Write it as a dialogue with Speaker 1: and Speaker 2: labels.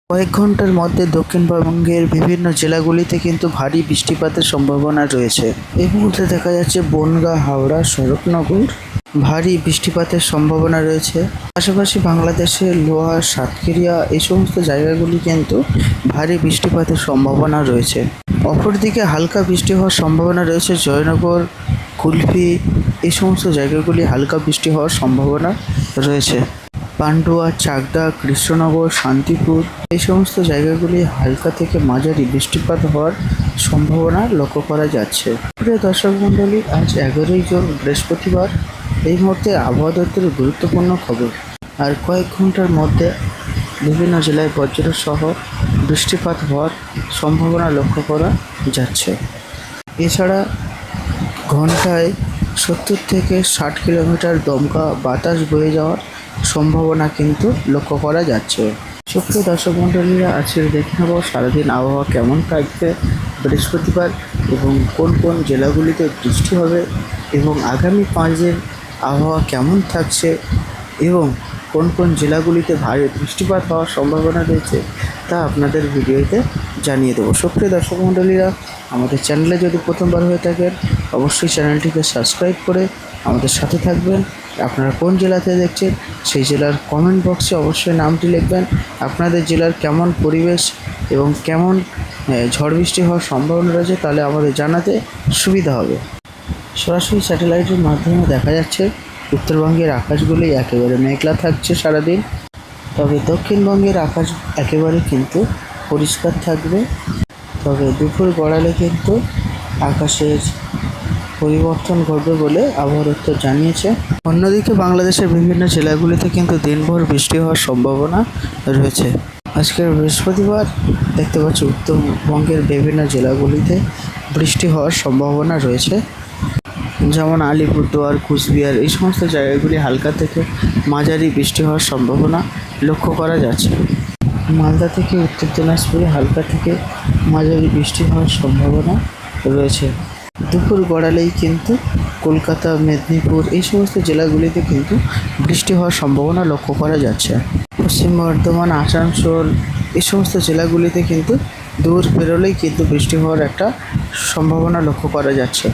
Speaker 1: কয়েক ঘন্টার মধ্যে দক্ষিণবঙ্গের বিভিন্ন জেলাগুলিতে কিন্তু ভারী বৃষ্টিপাতের সম্ভাবনা রয়েছে। এই মুহূর্তে দেখা যাচ্ছে বনগাঁ, হাওড়া, শরৎনগর ভারী বৃষ্টিপাতের সম্ভাবনা রয়েছে। পাশাপাশি বাংলাদেশের লোহার, সাতক্ষীরা এই সমস্ত জায়গাগুলি কিন্তু ভারী বৃষ্টিপাতের সম্ভাবনা রয়েছে। অপরদিকে হালকা বৃষ্টি হওয়ার সম্ভাবনা রয়েছে জয়নগর, কুলপি এই সমস্ত জায়গাগুলি হালকা বৃষ্টি হওয়ার সম্ভাবনা রয়েছে। পান্ডুয়া, চাকদা, কৃষ্ণনগর, শান্তিপুর এই সমস্ত জায়গাগুলি হালকা থেকে মাঝারি বৃষ্টিপাত হওয়ার সম্ভাবনা লক্ষ্য করা যাচ্ছে। প্রিয় দর্শক মণ্ডলী, আজ 11ই জুন বৃহস্পতিবার। এই মুহূর্তে আবহাওয়া দপ্তরের গুরুত্বপূর্ণ খবর। আর কয়েক ঘন্টার মধ্যে বিভিন্ন জেলায় বজ্র সহ বৃষ্টিপাত হওয়ার সম্ভাবনা লক্ষ্য করা যাচ্ছে। এছাড়া ঘন্টায় 70 থেকে 60 কিলোমিটার দমকা বাতাস বয়ে যাওয়ার সম্ভাবনা কিন্তু লক্ষ্য করা যাচ্ছে। সুপ্রিয় দর্শক মণ্ডলীরা, আজকে দেখে নেব সারাদিন আবহাওয়া কেমন থাকবে বৃহস্পতিবার এবং কোন কোন জেলাগুলিতে বৃষ্টি হবে এবং আগামী 5 দিন আবহাওয়া কেমন থাকছে এবং কোন কোন জেলাগুলিতে ভারী বৃষ্টিপাত হওয়ার সম্ভাবনা রয়েছে তা আপনাদের ভিডিওতে জানিয়ে দেবো। সুপ্রিয় দর্শক মণ্ডলীরা, আমাদের চ্যানেলে যদি প্রথমবার হয়ে থাকেন অবশ্যই চ্যানেলটিকে সাবস্ক্রাইব করে আমাদের সাথে থাকবেন। আপনারা কোন জেলাতে দেখছেন সেই জেলার কমেন্ট বক্সে অবশ্যই নামটি লিখবেন। আপনাদের জেলার কেমন পরিবেশ এবং কেমন ঝড় বৃষ্টি হওয়ার সম্ভাবনা রয়েছে তাহলে আমাদের জানাতে সুবিধা হবে। সরাসরি স্যাটেলাইটের মাধ্যমে দেখা যাচ্ছে উত্তরবঙ্গের আকাশগুলি একেবারে মেঘলা থাকছে সারাদিন, তবে দক্ষিণবঙ্গের আকাশ একেবারে কিন্তু পরিষ্কার থাকবে। তবে দুপুর গড়ালে কিন্তু আকাশের পরিবর্তন ঘটবে বলে আবহাওয়া দপ্তর জানিয়েছে। অন্যদিকে বাংলাদেশের বিভিন্ন জেলাগুলিতে কিন্তু দিনভর বৃষ্টি হওয়ার সম্ভাবনা রয়েছে। আজকের বৃহস্পতিবার দেখতে পাচ্ছি উত্তরবঙ্গের বিভিন্ন জেলাগুলিতে বৃষ্টি হওয়ার সম্ভাবনা রয়েছে, যেমন আলিপুরদুয়ার, কুচবিহার এই সমস্ত জায়গাগুলি হালকা থেকে মাঝারি বৃষ্টি হওয়ার সম্ভাবনা লক্ষ্য করা যাচ্ছে। মালদা থেকে উত্তর দিনাজপুরে হালকা থেকে মাঝারি বৃষ্টি হওয়ার সম্ভাবনা রয়েছে। দুপুর গড়ালেই কিন্তু কলকাতা, মেদিনীপুর এই সমস্ত জেলাগুলিতে কিন্তু বৃষ্টি হওয়ার সম্ভাবনা লক্ষ্য করা যাচ্ছে। পশ্চিম বর্ধমান, আসানসোল এই সমস্ত জেলাগুলিতে কিন্তু দূর বেরোলেই কিন্তু বৃষ্টি হওয়ার একটা সম্ভাবনা লক্ষ্য করা যাচ্ছে।